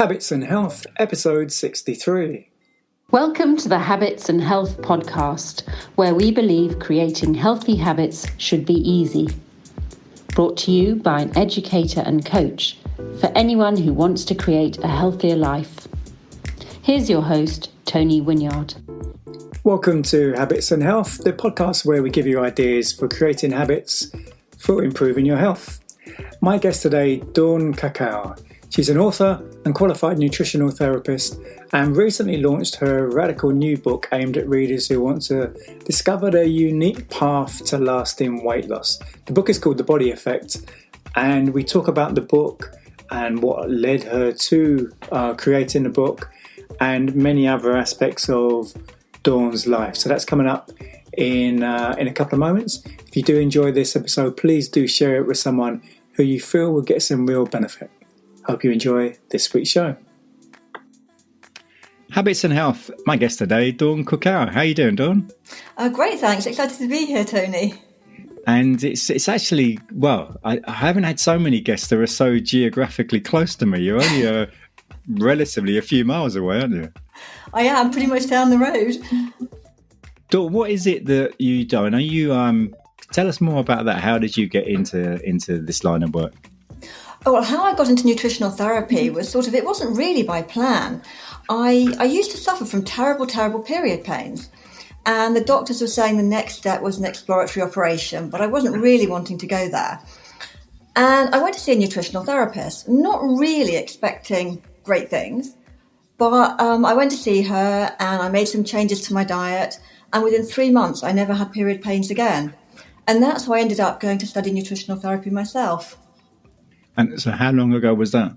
Habits and Health, episode 63. Welcome to the Habits and Health podcast, where we believe creating healthy habits should be easy. Brought to you by an educator and coach for anyone who wants to create a healthier life. Here's your host, Tony Wynyard. Welcome to Habits and Health, the podcast where we give you ideas for creating habits for improving your health. My guest today, Dawn Cuckow. She's an author and qualified nutritional therapist and recently launched her radical new book aimed at readers who want to discover their unique path to lasting weight loss. The book is called The Body Effect, and we talk about the book and what led her to creating the book and many other aspects of Dawn's life. So that's coming up in a couple of moments. If you do enjoy this episode, please do share it with someone who you feel will get some real benefit. Hope you enjoy this week's show. Habits and Health. My guest today, Dawn Cuckow. How are you doing, Dawn? Great, thanks. Excited to be here, Tony. And it's actually, well, I haven't had so many guests that are so geographically close to me. You're only relatively a few miles away, aren't you? I am, pretty much down the road. Dawn, what is it that you do? I know you tell us more about that. How did you get into this line of work? Oh, well, how I got into nutritional therapy was it wasn't really by plan. I used to suffer from terrible period pains. And the doctors were saying the next step was an exploratory operation, but I wasn't really wanting to go there. And I went to see a nutritional therapist, not really expecting great things, but I went to see her and I made some changes to my diet. And within 3 months, I never had period pains again. And that's how I ended up going to study nutritional therapy myself. And so how long ago was that?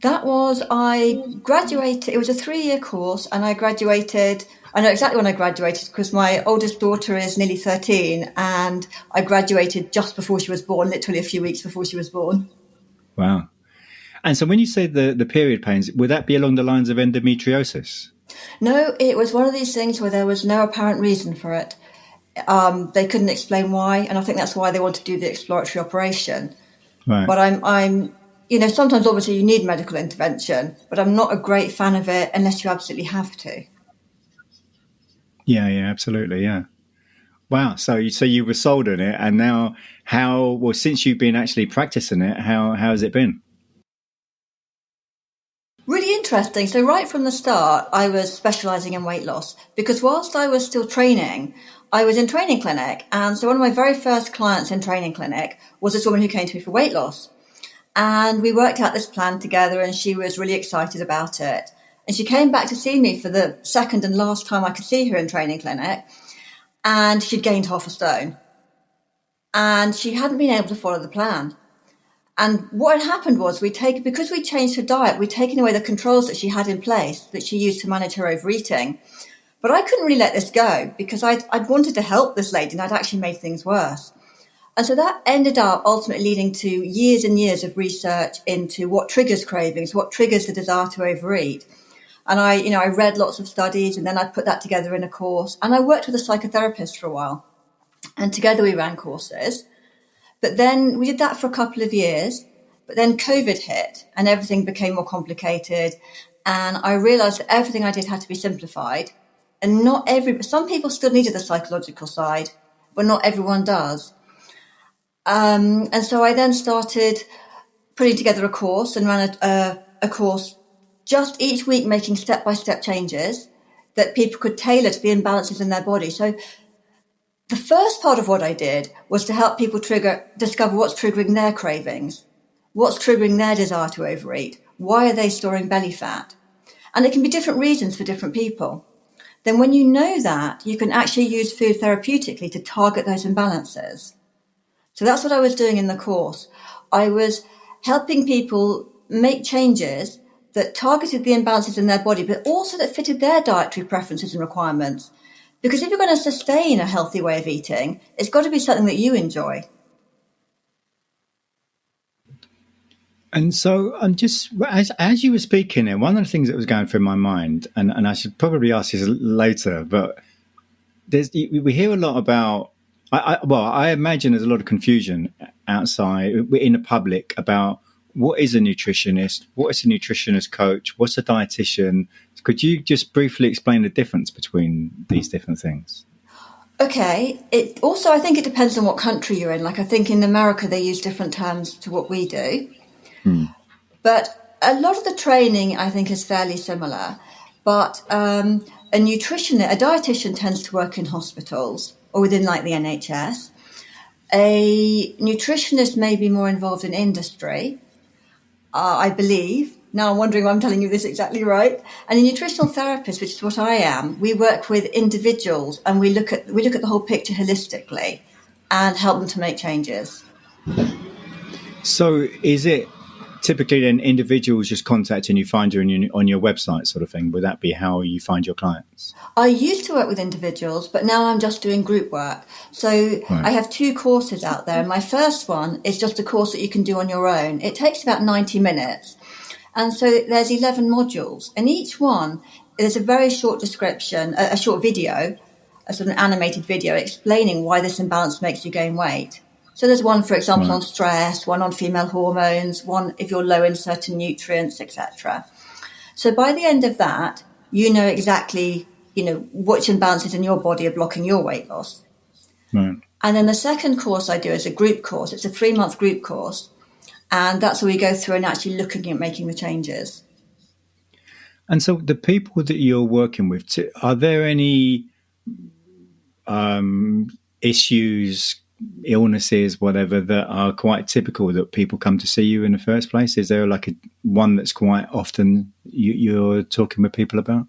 I graduated, it was a 3-year course, and I graduated, I know exactly when I graduated because my oldest daughter is nearly 13 and I graduated just before she was born, literally a few weeks before she was born. Wow. And so when you say the period pains, would that be along the lines of endometriosis? No, it was one of these things where there was no apparent reason for it. They couldn't explain why, and I think that's why they wanted to do the exploratory operation. Right. But I'm, sometimes obviously you need medical intervention, but I'm not a great fan of it unless you absolutely have to. Yeah, absolutely, yeah. Wow. So you were sold on it, and now since you've been actually practicing it, how has it been? Really interesting. So right from the start, I was specialising in weight loss because whilst I was still training, I was in training clinic. And so one of my very first clients in training clinic was this woman who came to me for weight loss. And we worked out this plan together and she was really excited about it. And she came back to see me for the second and last time I could see her in training clinic. And she'd gained 1/2 stone. And she hadn't been able to follow the plan. And what had happened was because we changed her diet, we'd taken away the controls that she had in place that she used to manage her overeating. But I couldn't really let this go because I'd wanted to help this lady and I'd actually made things worse. And so that ended up ultimately leading to years and years of research into what triggers cravings, what triggers the desire to overeat. And I read lots of studies and then I put that together in a course. And I worked with a psychotherapist for a while. And together we ran courses. But then we did that for a couple of years. But then COVID hit and everything became more complicated. And I realized that everything I did had to be simplified. And some people still needed the psychological side, but not everyone does. And so I then started putting together a course and ran a course just each week making step-by-step changes that people could tailor to the imbalances in their body. So the first part of what I did was to help people discover what's triggering their cravings, what's triggering their desire to overeat, why are they storing belly fat? And it can be different reasons for different people. Then when you know that, you can actually use food therapeutically to target those imbalances. So that's what I was doing in the course. I was helping people make changes that targeted the imbalances in their body, but also that fitted their dietary preferences and requirements. Because if you're going to sustain a healthy way of eating, it's got to be something that you enjoy. And so I'm just, as you were speaking there, one of the things that was going through my mind, and I should probably ask this later, but we hear a lot about, I imagine there's a lot of confusion outside in the public about what is a nutritionist? What is a nutritionist coach? What's a dietitian? Could you just briefly explain the difference between these different things? Okay. I think it depends on what country you're in. Like, I think in America, they use different terms to what we do. But a lot of the training, I think, is fairly similar. But a dietitian tends to work in hospitals or within like the NHS. A nutritionist may be more involved in industry, I believe. Now I'm wondering why I'm telling you this exactly right. And a nutritional therapist, which is what I am, we work with individuals and we look at the whole picture holistically and help them to make changes. So is it typically then individuals just contacting you, find you on your website sort of thing? Would that be how you find your clients? I used to work with individuals, but now I'm just doing group work. So I have 2 courses out there. And my first one is just a course that you can do on your own. It takes about 90 minutes. And so there's 11 modules. And each one is a very short description, a short video, a sort of an animated video explaining why this imbalance makes you gain weight. So there's one, for example, on stress, one on female hormones, one if you're low in certain nutrients, etc. So by the end of that, you know exactly, which imbalances in your body are blocking your weight loss. Right. And then the second course I do is a group course. It's a 3-month group course. And that's where we go through and actually looking at making the changes. And so the people that you're working with, are there any issues, illnesses, whatever, that are quite typical that people come to see you in the first place? Is there like one that's quite often you're talking with people about?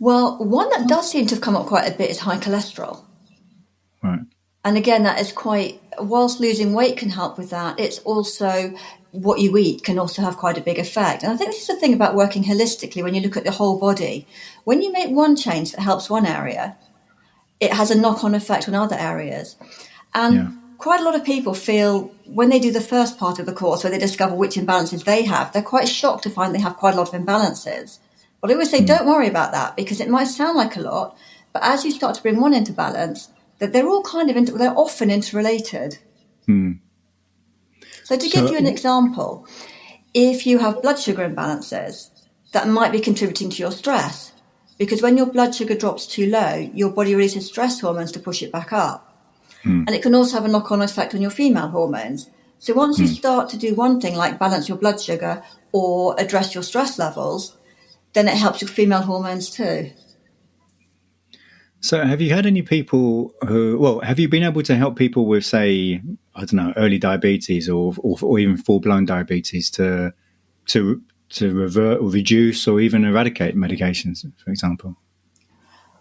Well, one that does seem to have come up quite a bit is high cholesterol. Right. And again, that is whilst losing weight can help with that, it's also what you eat can also have quite a big effect. And I think this is the thing about working holistically when you look at the whole body. When you make one change that helps one area, it has a knock-on effect on other areas. And quite a lot of people feel when they do the first part of the course where they discover which imbalances they have, they're quite shocked to find they have quite a lot of imbalances. But I always say, don't worry about that, because it might sound like a lot, but as you start to bring one into balance, that they're all they're often interrelated. So to give you an example, if you have blood sugar imbalances, that might be contributing to your stress, because when your blood sugar drops too low, your body releases stress hormones to push it back up. And it can also have a knock-on effect on your female hormones. So once you start to do one thing like balance your blood sugar or address your stress levels, then it helps your female hormones too. So have you had any people have you been able to help people with, say, I don't know, early diabetes or even full-blown diabetes to revert or reduce or even eradicate medications, for example?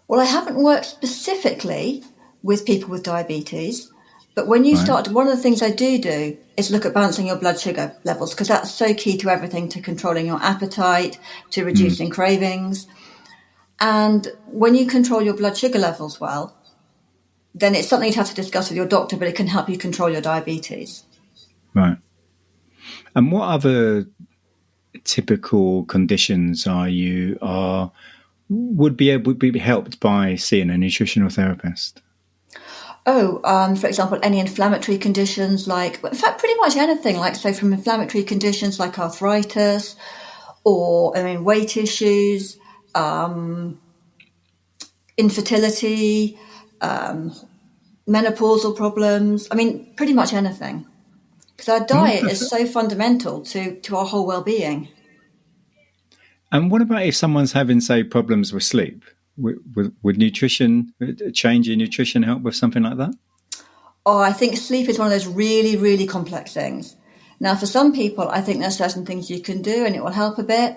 Well, I haven't worked specifically with people with diabetes, but when you start, one of the things I do is look at balancing your blood sugar levels, because that's so key to everything, to controlling your appetite, to reducing cravings. And when you control your blood sugar levels well, then it's something you'd have to discuss with your doctor, but it can help you control your diabetes. Right. And what other typical conditions would be helped by seeing a nutritional therapist? For example, any inflammatory conditions, in fact, pretty much anything, from inflammatory conditions like arthritis or, weight issues, infertility, menopausal problems. Pretty much anything. Because our diet is so fundamental to our whole well-being. And what about if someone's having, say, problems with sleep? Would nutrition, change in nutrition help with something like that? Oh, I think sleep is one of those really, really complex things. Now, for some people, I think there's certain things you can do and it will help a bit.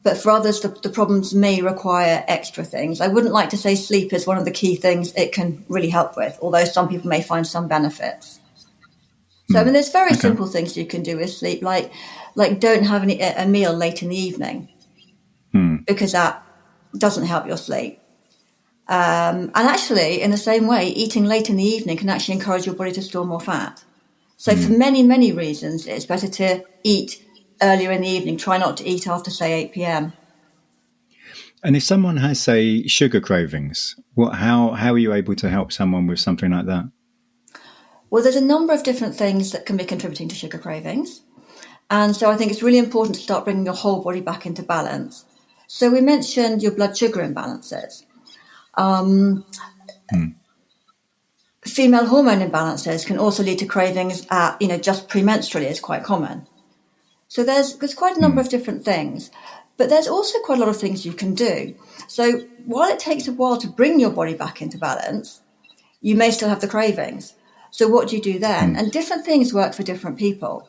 But for others, the problems may require extra things. I wouldn't like to say sleep is one of the key things it can really help with, although some people may find some benefits. So, there's very simple things you can do with sleep, like don't have a meal late in the evening, because that doesn't help your sleep. And actually, in the same way, eating late in the evening can actually encourage your body to store more fat. So for many, many reasons, it's better to eat earlier in the evening. Try not to eat after, say, 8 p.m. And if someone has, say, sugar cravings, how are you able to help someone with something like that? Well, there's a number of different things that can be contributing to sugar cravings. And so I think it's really important to start bringing your whole body back into balance. So we mentioned your blood sugar imbalances. Female hormone imbalances can also lead to cravings at, just premenstrually is quite common. So there's quite a number of different things, but there's also quite a lot of things you can do. So while it takes a while to bring your body back into balance, you may still have the cravings. So what do you do then? And different things work for different people.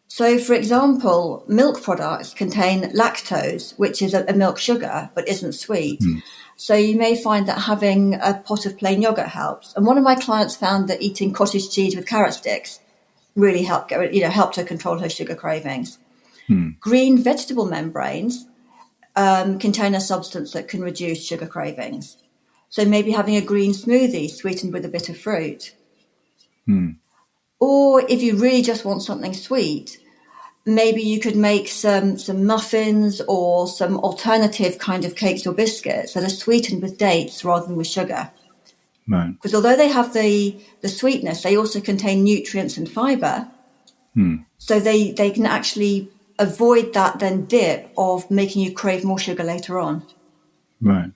So, for example, milk products contain lactose, which is a milk sugar, but isn't sweet. So you may find that having a pot of plain yogurt helps. And one of my clients found that eating cottage cheese with carrot sticks really helped her control her sugar cravings. Green vegetable membranes contain a substance that can reduce sugar cravings. So maybe having a green smoothie sweetened with a bit of fruit. Or if you really just want something sweet, maybe you could make some muffins or some alternative kind of cakes or biscuits that are sweetened with dates rather than with sugar. Right. Because although they have the sweetness, they also contain nutrients and fibre. So they can actually avoid that then dip of making you crave more sugar later on. Right.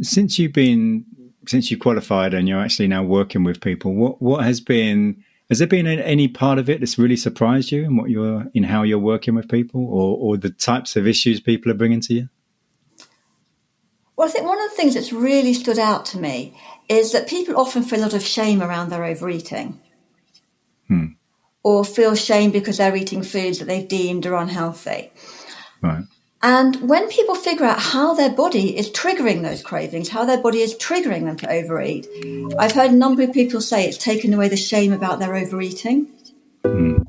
Since you qualified and you're actually now working with people, what has there been any part of it that's really surprised you in how you're working with people or the types of issues people are bringing to you? Well, I think one of the things that's really stood out to me is that people often feel a lot of shame around their overeating. Or feel shame because they're eating foods that they've deemed are unhealthy. Right. And when people figure out how their body is triggering those cravings, how their body is triggering them to overeat, I've heard a number of people say it's taken away the shame about their overeating. And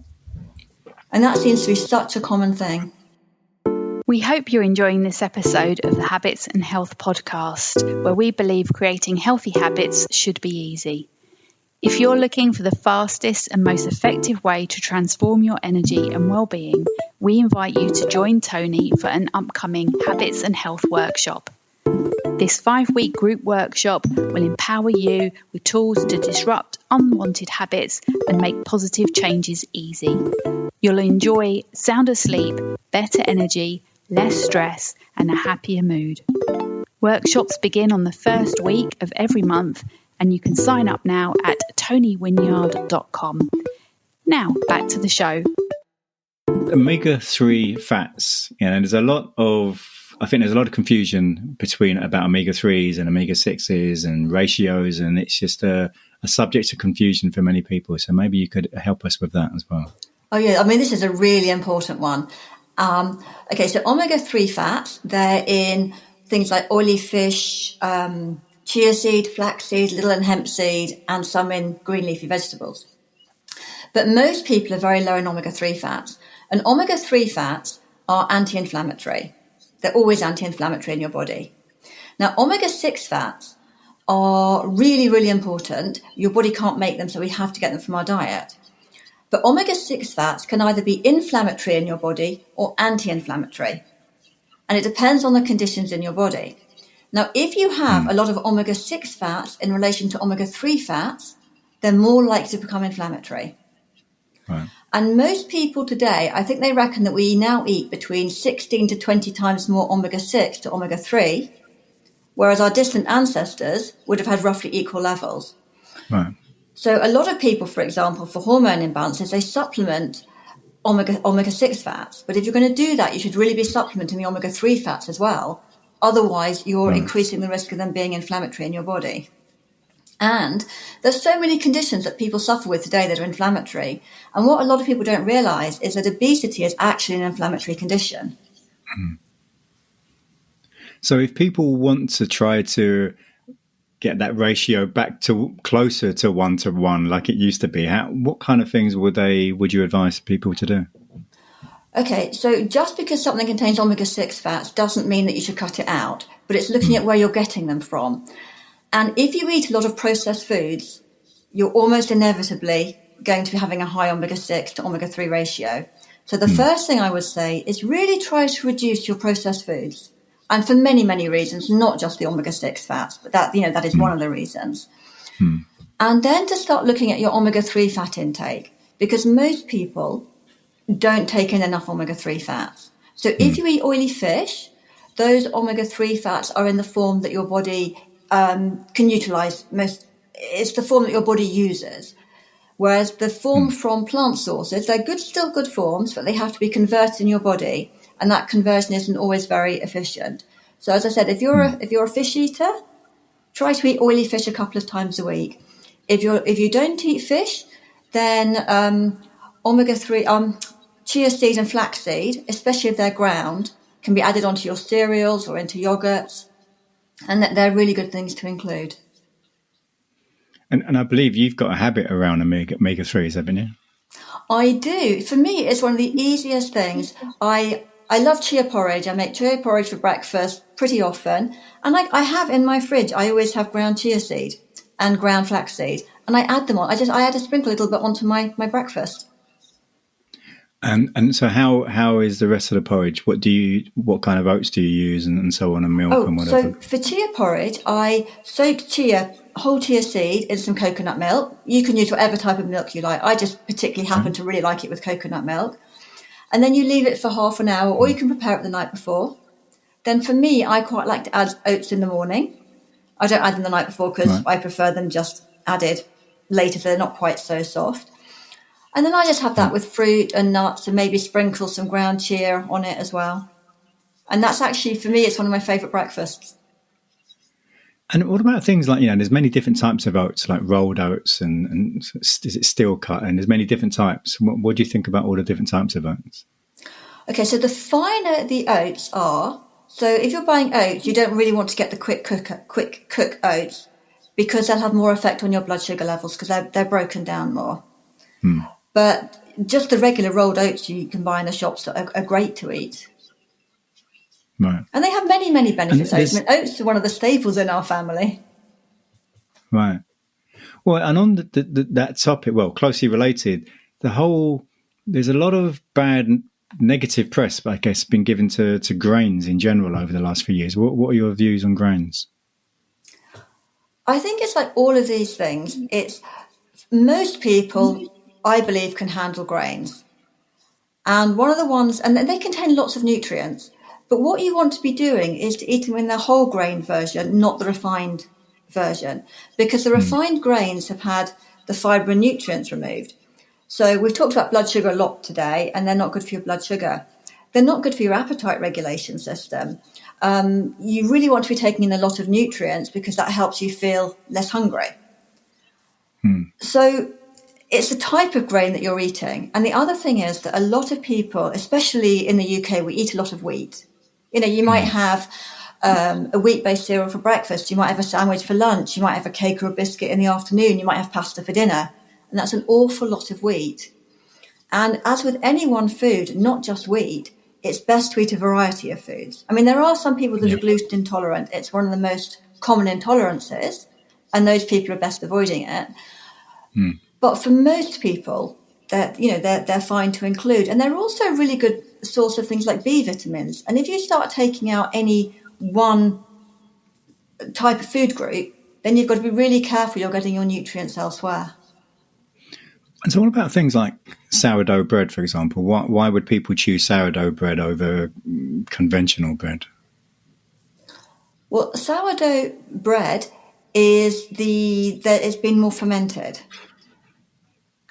that seems to be such a common thing. We hope you're enjoying this episode of the Habits and Health podcast, where we believe creating healthy habits should be easy. If you're looking for the fastest and most effective way to transform your energy and well-being, we invite you to join Tony for an upcoming Habits and Health workshop. This 5-week group workshop will empower you with tools to disrupt unwanted habits and make positive changes easy. You'll enjoy sounder sleep, better energy, less stress, and a happier mood. Workshops begin on the first week of every month, and you can sign up now at tonywynyard.com. Now, back to the show. Omega-3 fats, there's a lot of confusion about omega-3s and omega-6s and ratios, and it's just a subject of confusion for many people. So maybe you could help us with that as well. Oh, yeah. I mean, this is a really important one. Okay, so omega-3 fats, they're in things like oily fish, chia seed, flaxseed, little and hemp seed, and some in green leafy vegetables. But most people are very low in omega-3 fats. And omega-3 fats are anti-inflammatory. They're always anti-inflammatory in your body. Now, omega-6 fats are really, really important. Your body can't make them, so we have to get them from our diet. But omega-6 fats can either be inflammatory in your body or anti-inflammatory. And it depends on the conditions in your body. Now, if you have a lot of omega-6 fats in relation to omega-3 fats, they're more likely to become inflammatory. Right. And most people today, I think they reckon that we now eat between 16 to 20 times more omega-6 to omega-3, whereas our distant ancestors would have had roughly equal levels. Right. So a lot of people, for example, for hormone imbalances, they supplement omega-6 fats. But if you're going to do that, you should really be supplementing the omega-3 fats as well. Otherwise, you're increasing the risk of them being inflammatory in your body. And there's so many conditions that people suffer with today that are inflammatory. And what a lot of people don't realize is that obesity is actually an inflammatory condition. So if people want to try to get that ratio back to closer to 1-to-1 like it used to be, what kind of things would you advise people to do? Okay, so just because something contains omega-6 fats doesn't mean that you should cut it out, but it's looking at where you're getting them from. And if you eat a lot of processed foods, you're almost inevitably going to be having a high omega-6 to omega-3 ratio. So the first thing I would say is really try to reduce your processed foods. And for many, many reasons, not just the omega-6 fats, but that is one of the reasons. And then to start looking at your omega-3 fat intake, because most people don't take in enough omega-3 fats. So if you eat oily fish, those omega-3 fats are in the form that your body can utilize most. It's the form that your body uses. Whereas the form from plant sources, they're still good forms, but they have to be converted in your body. And that conversion isn't always very efficient. So as I said, if you're a fish eater, try to eat oily fish a couple of times a week. If you don't eat fish, then omega-3, chia seed and flaxseed, especially if they're ground, can be added onto your cereals or into yogurts. And they're really good things to include. And I believe you've got a habit around omega-3s, haven't you? I do. For me, it's one of the easiest things. I love chia porridge. I make chia porridge for breakfast pretty often. And I have in my fridge, I always have ground chia seed and ground flaxseed. And I add them on. I add a sprinkle a little bit onto my breakfast. And so how is the rest of the porridge? What kind of oats do you use and so on, and milk and whatever? So for chia porridge, I soak whole chia seed in some coconut milk. You can use whatever type of milk you like. I just particularly happen to really like it with coconut milk. And then you leave it for half an hour, or you can prepare it the night before. Then for me, I quite like to add oats in the morning. I don't add them the night before because I prefer them just added later, so they're not quite so soft. And then I just have that with fruit and nuts and maybe sprinkle some ground chia on it as well. And that's actually, for me, it's one of my favourite breakfasts. And what about things like, there's many different types of oats, like rolled oats and is it steel cut? And there's many different types. What do you think about all the different types of oats? Okay, so the finer the oats are, so if you're buying oats, you don't really want to get the quick cook oats because they'll have more effect on your blood sugar levels because they're broken down more. But just the regular rolled oats you can buy in the shops are great to eat. Right. And they have many, many benefits. Oats are one of the staples in our family. Right. Well, and on that topic, closely related, there's a lot of bad negative press, I guess, been given to grains in general over the last few years. What are your views on grains? I think it's like all of these things. It's most people, I believe, can handle grains. And one of the ones, and they contain lots of nutrients, but what you want to be doing is to eat them in their whole grain version, not the refined version, because the refined grains have had the fibre and nutrients removed. So we've talked about blood sugar a lot today, and they're not good for your blood sugar. They're not good for your appetite regulation system. You really want to be taking in a lot of nutrients because that helps you feel less hungry. So it's the type of grain that you're eating. And the other thing is that a lot of people, especially in the UK, we eat a lot of wheat. You might have a wheat-based cereal for breakfast. You might have a sandwich for lunch. You might have a cake or a biscuit in the afternoon. You might have pasta for dinner. And that's an awful lot of wheat. And as with any one food, not just wheat, it's best to eat a variety of foods. I mean, there are some people that are gluten intolerant. It's one of the most common intolerances, and those people are best avoiding it. But for most people, they're fine to include. And they're also a really good source of things like B vitamins. And if you start taking out any one type of food group, then you've got to be really careful you're getting your nutrients elsewhere. And so what about things like sourdough bread, for example? Why would people choose sourdough bread over conventional bread? Well, sourdough bread it's been more fermented.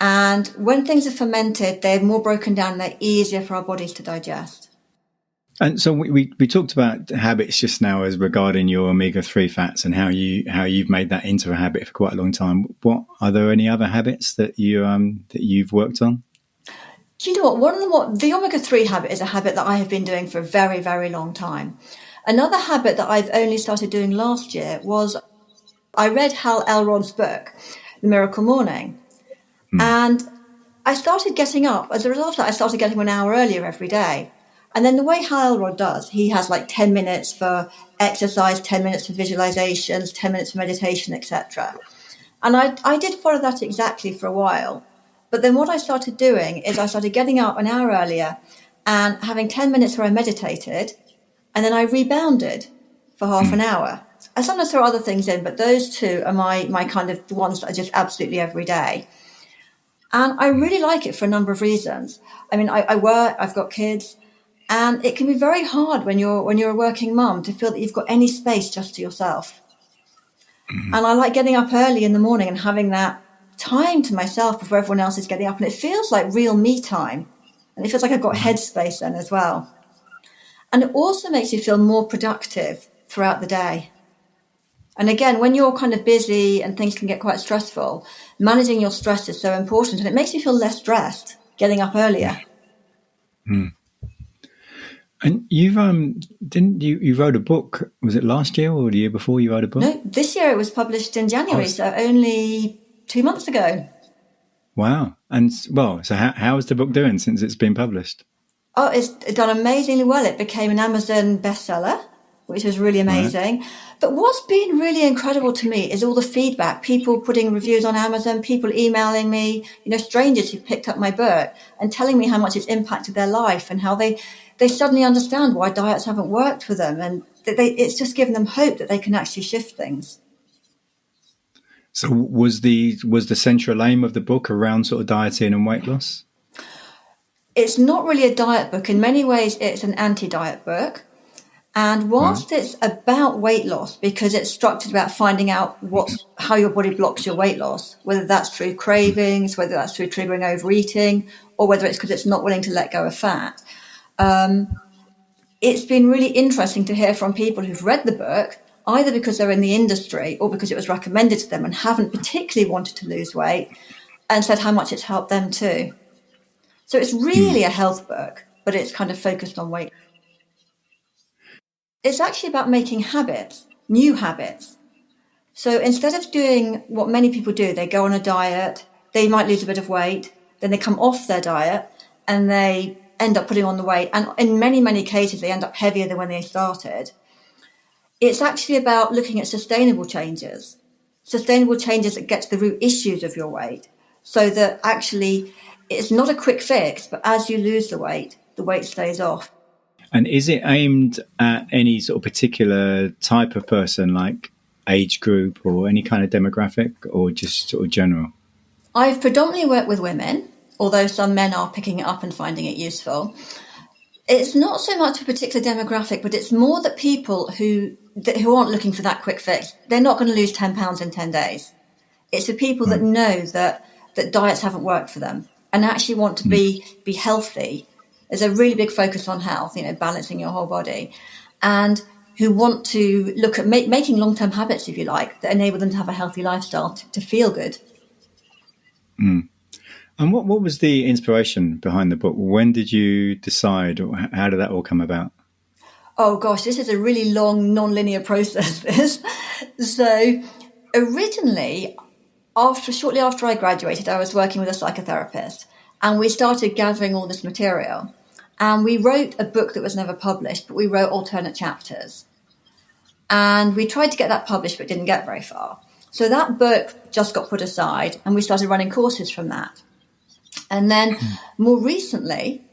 And when things are fermented, they're more broken down, they're easier for our bodies to digest. And so we talked about habits just now as regarding your omega-3 fats and how you've made that into a habit for quite a long time. Are there any other habits that you've worked on? Do you know what? The omega-3 habit is a habit that I have been doing for a very, very long time. Another habit that I've only started doing last year was I read Hal Elrod's book, The Miracle Morning. And I started getting up. As a result of that, I started getting 1 hour earlier every day. And then the way Hal Elrod does, he has like 10 minutes for exercise, 10 minutes for visualizations, 10 minutes for meditation, etc. And I did follow that exactly for a while. But then what I started doing is I started getting up 1 hour earlier and having 10 minutes where I meditated, and then I rebounded for half an hour. I sometimes throw other things in, but those two are my kind of the ones that are just absolutely every day. And I really like it for a number of reasons. I mean, I work, I've got kids, and it can be very hard when you're a working mum to feel that you've got any space just to yourself. Mm-hmm. And I like getting up early in the morning and having that time to myself before everyone else is getting up. And it feels like real me time. And it feels like I've got headspace then as well. And it also makes you feel more productive throughout the day. And again, when you're kind of busy and things can get quite stressful, managing your stress is so important. And it makes you feel less stressed getting up earlier. Mm. And you wrote a book, was it last year or the year before you wrote a book? No, this year it was published in January, so only 2 months ago. Wow. And well, so how is the book doing since it's been published? Oh, it's done amazingly well. It became an Amazon bestseller, which was really amazing. Right. But what's been really incredible to me is all the feedback, people putting reviews on Amazon, people emailing me, strangers who've picked up my book and telling me how much it's impacted their life and how they suddenly understand why diets haven't worked for them. And it's just given them hope that they can actually shift things. So was the central aim of the book around sort of dieting and weight loss? It's not really a diet book. In many ways, it's an anti-diet book. And whilst it's about weight loss, because it's structured about finding out how your body blocks your weight loss, whether that's through cravings, whether that's through triggering overeating, or whether it's because it's not willing to let go of fat. It's been really interesting to hear from people who've read the book, either because they're in the industry or because it was recommended to them and haven't particularly wanted to lose weight, and said how much it's helped them too. So it's really a health book, but it's kind of focused on weight. It's actually about making habits, new habits. So instead of doing what many people do, they go on a diet, they might lose a bit of weight, then they come off their diet and they end up putting on the weight. And in many, many cases, they end up heavier than when they started. It's actually about looking at sustainable changes that get to the root issues of your weight, so that actually it's not a quick fix, but as you lose the weight stays off. And is it aimed at any sort of particular type of person, like age group or any kind of demographic, or just sort of general? I've predominantly worked with women, although some men are picking it up and finding it useful. It's not so much a particular demographic, but it's more that people who aren't looking for that quick fix, they're not going to lose 10 pounds in 10 days. It's for people that know that diets haven't worked for them and actually want to be healthy. There's a really big focus on health, balancing your whole body, and who want to look at making long-term habits, if you like, that enable them to have a healthy lifestyle to feel good. Mm. And what was the inspiration behind the book? When did you decide, or how did that all come about? Oh gosh, this is a really long, non-linear process, this. So originally, shortly after I graduated, I was working with a psychotherapist, and we started gathering all this material. And we wrote a book that was never published, but we wrote alternate chapters. And we tried to get that published, but didn't get very far. So that book just got put aside, and we started running courses from that. And then more recently,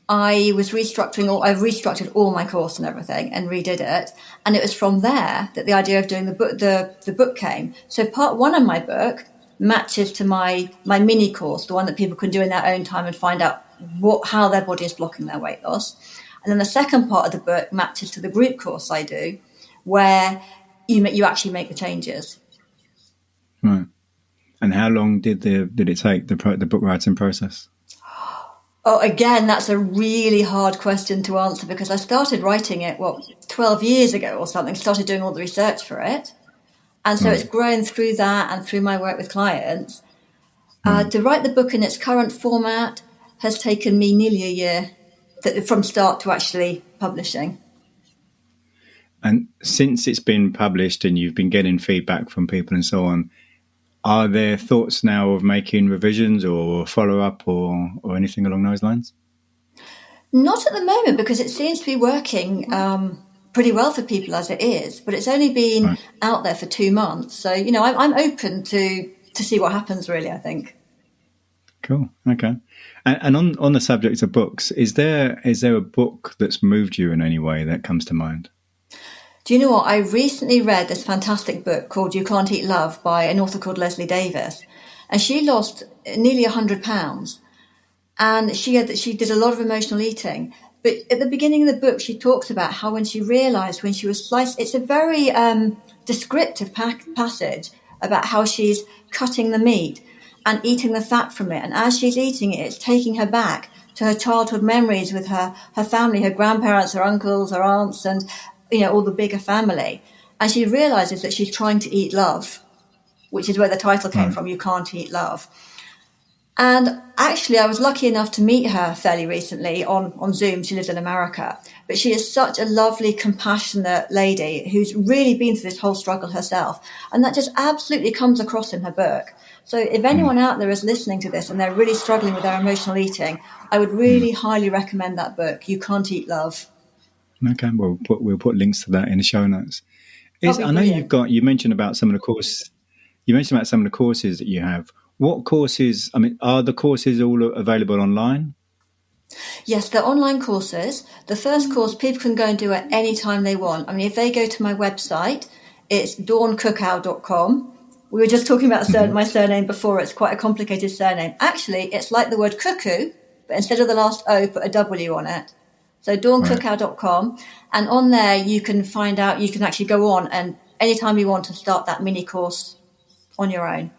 I've restructured all my course and everything and redid it. And it was from there that the idea of doing the book came. So part one of my book matches to my mini course, the one that people can do in their own time and find out how their body is blocking their weight loss. And then the second part of the book matches to the group course I do, where you actually make the changes. Right. And how long did it take, the book writing process? Oh, again, that's a really hard question to answer, because I started writing it, 12 years ago or something, started doing all the research for it. And so it's grown through that and through my work with clients. To write the book in its current format has taken me nearly a year from start to actually publishing. And since it's been published and you've been getting feedback from people and so on, are there thoughts now of making revisions or follow-up or anything along those lines? Not at the moment, because it seems to be working pretty well for people as it is, but it's only been out there for 2 months. So, I'm open to see what happens, really, I think. Cool. Okay. And on the subject of books, is there a book that's moved you in any way that comes to mind? Do you know what? I recently read this fantastic book called You Can't Eat Love by an author called Leslie Davis. And she lost nearly 100 pounds. And she did a lot of emotional eating. But at the beginning of the book, she talks about how when she realised when she was sliced, it's a very descriptive passage about how she's cutting the meat and eating the fat from it. And as she's eating it, it's taking her back to her childhood memories with her family, her grandparents, her uncles, her aunts, and, all the bigger family. And she realises that she's trying to eat love, which is where the title came from, You Can't Eat Love. And actually, I was lucky enough to meet her fairly recently on Zoom. She lives in America. But she is such a lovely, compassionate lady who's really been through this whole struggle herself. And that just absolutely comes across in her book. So if anyone out there is listening to this and they're really struggling with their emotional eating, I would really highly recommend that book, You Can't Eat Love. Okay, we'll put links to that in the show notes. I know you mentioned about some of the courses. You mentioned about some of the courses that you have. What courses, are the courses all available online? Yes, they're online courses. The first course people can go and do at any time they want. If they go to my website, it's dawncookow.com. We were just talking about my surname before. It's quite a complicated surname. Actually, it's like the word cuckoo, but instead of the last O, put a W on it. So dawncookow.com. And on there, you can find out, you can actually go on and anytime you want to start that mini course on your own.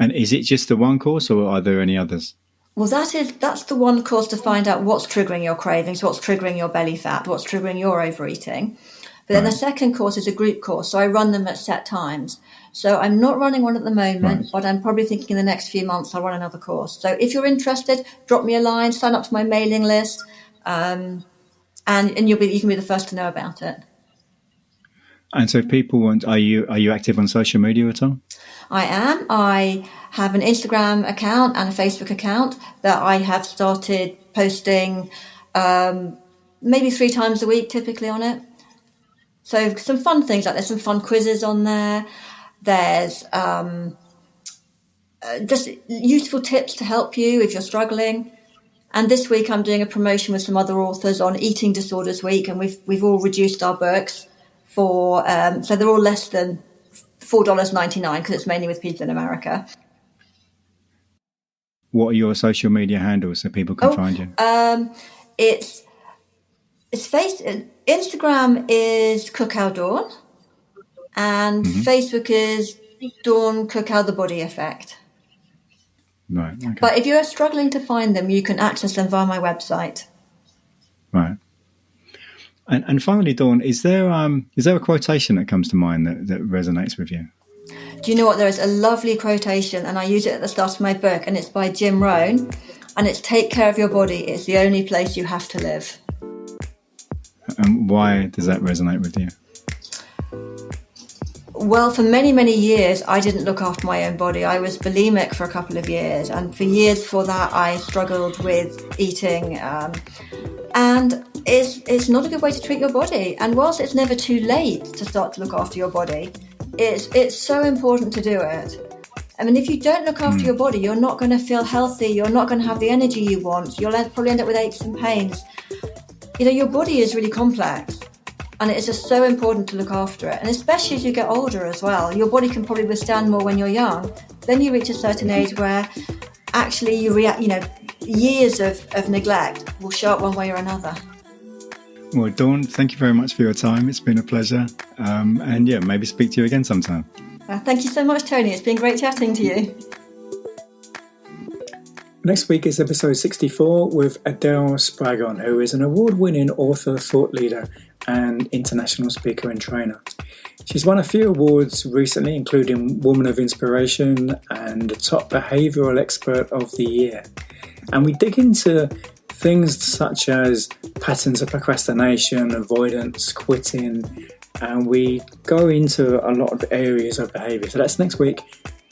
And is it just the one course or are there any others? Well, that's the one course to find out what's triggering your cravings, what's triggering your belly fat, what's triggering your overeating. But then the second course is a group course, so I run them at set times. So I'm not running one at the moment, but I'm probably thinking in the next few months I'll run another course. So if you're interested, drop me a line, sign up to my mailing list, and you can be the first to know about it. And so if people want, are you active on social media at all? I am. I have an Instagram account and a Facebook account that I have started posting maybe 3 times a week typically on it. So some fun things, like there's some fun quizzes on there. There's just useful tips to help you if you're struggling. And this week I'm doing a promotion with some other authors on Eating Disorders Week, and we've all reduced our books for so they're all less than $4.99 because it's mainly with people in America. What are your social media handles so people can find you? It's Instagram is Cookow Dawn, and Facebook is Dawn Cuckow The Body Effect. Right. Okay. But if you're struggling to find them, you can access them via my website. Right. And finally, Dawn, is there a quotation that comes to mind that resonates with you? Do you know what? There is a lovely quotation, and I use it at the start of my book, and it's by Jim Rohn, and it's "Take care of your body. It's the only place you have to live." And why does that resonate with you? Well, for many, many years, I didn't look after my own body. I was bulimic for a couple of years, and for years before that, I struggled with eating. And it's not a good way to treat your body. And whilst it's never too late to start to look after your body, it's so important to do it. If you don't look after your body, you're not going to feel healthy. You're not going to have the energy you want. You'll probably end up with aches and pains. Your body is really complex. And it is just so important to look after it. And especially as you get older as well, your body can probably withstand more when you're young. Then you reach a certain age where actually you react, years of neglect will show up one way or another. Well, Dawn, thank you very much for your time. It's been a pleasure. And maybe speak to you again sometime. Thank you so much, Tony. It's been great chatting to you. Next week is episode 64 with Adele Spragon, who is an award-winning author, thought leader, and international speaker and trainer. She's won a few awards recently, including Woman of Inspiration and Top Behavioural Expert of the Year. And we dig into things such as patterns of procrastination, avoidance, quitting, and we go into a lot of areas of behaviour. So that's next week,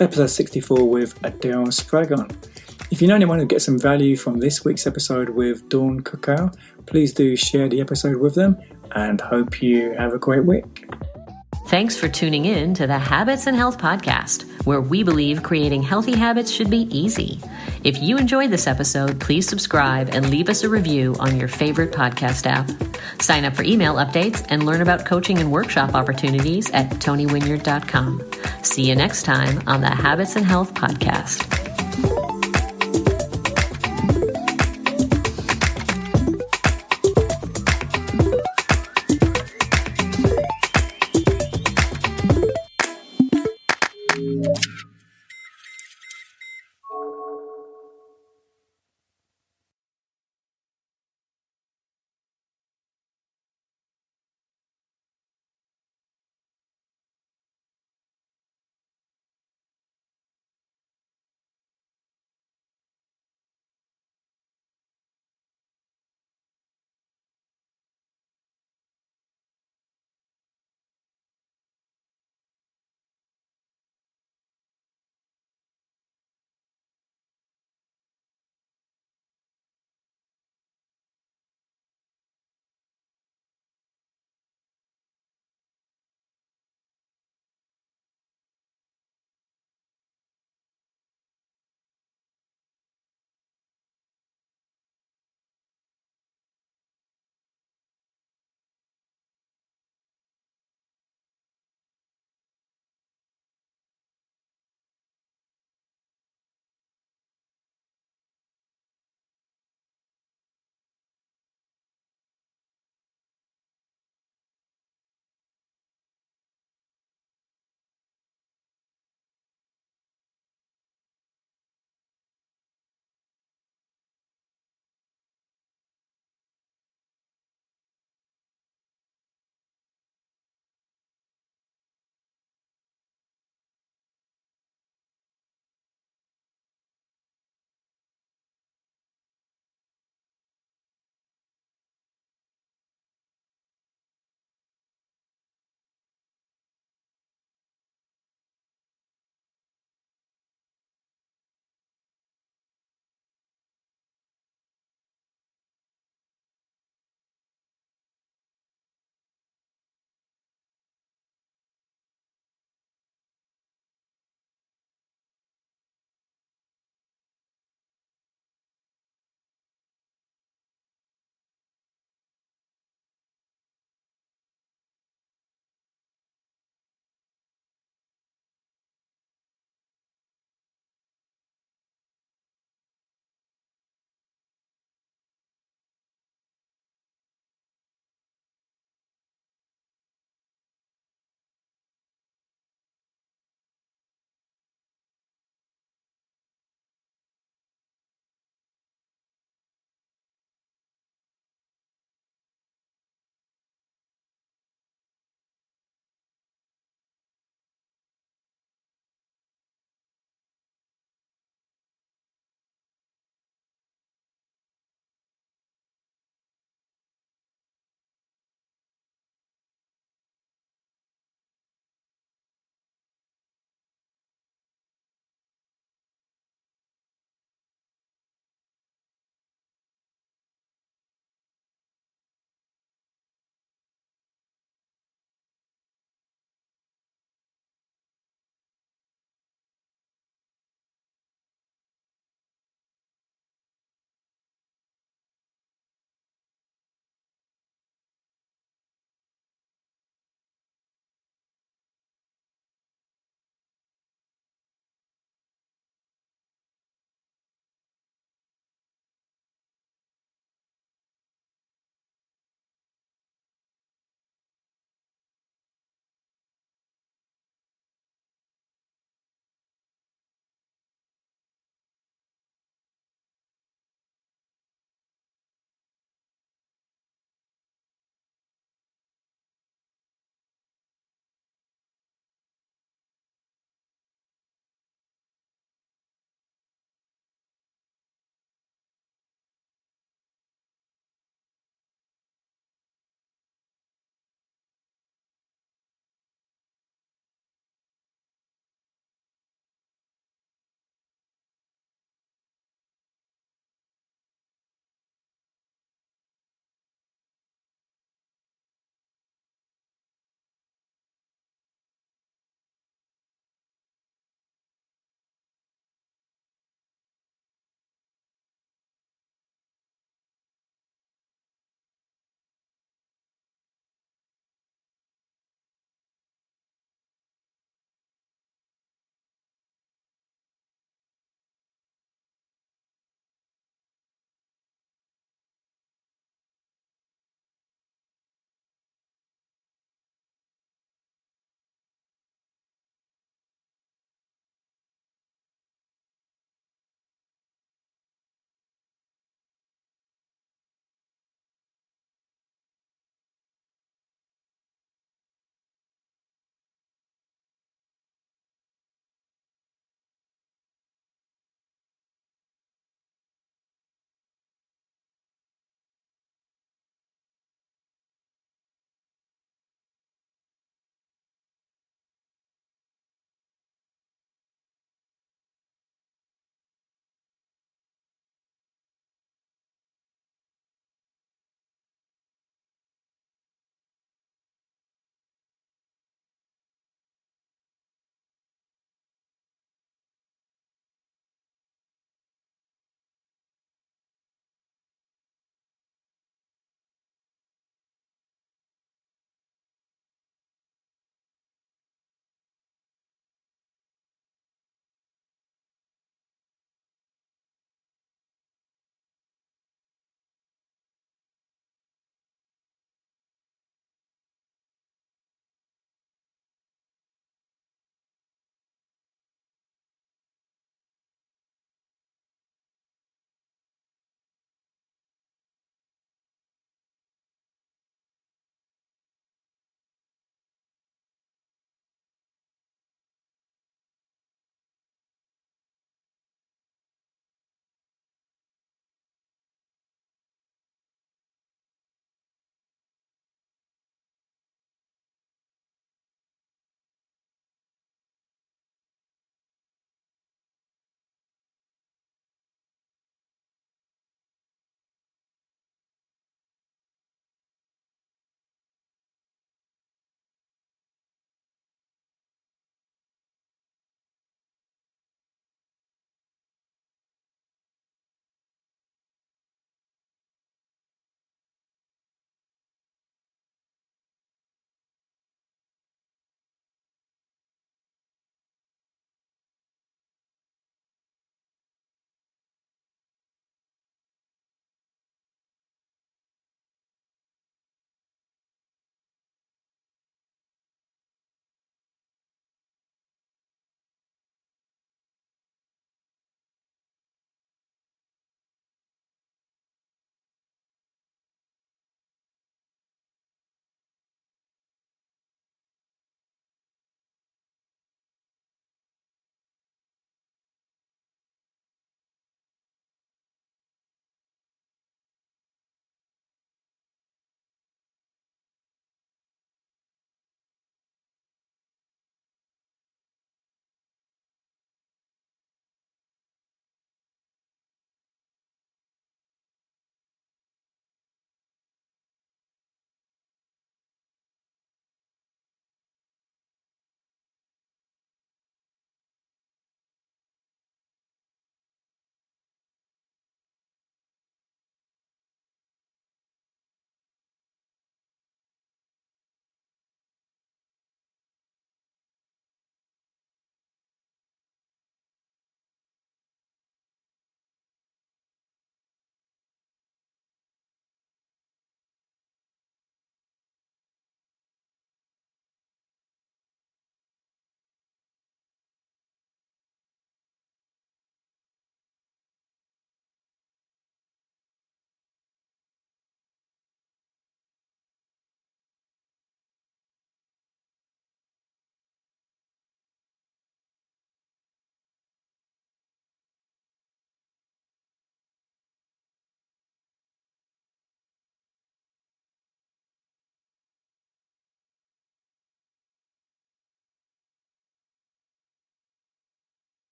episode 64 with Adele Spragon. If you know anyone who gets some value from this week's episode with Dawn Cuckow, please do share the episode with them, and hope you have a great week. Thanks for tuning in to the Habits and Health Podcast, where we believe creating healthy habits should be easy. If you enjoyed this episode, please subscribe and leave us a review on your favorite podcast app. Sign up for email updates and learn about coaching and workshop opportunities at tonywynyard.com. See you next time on the Habits and Health Podcast.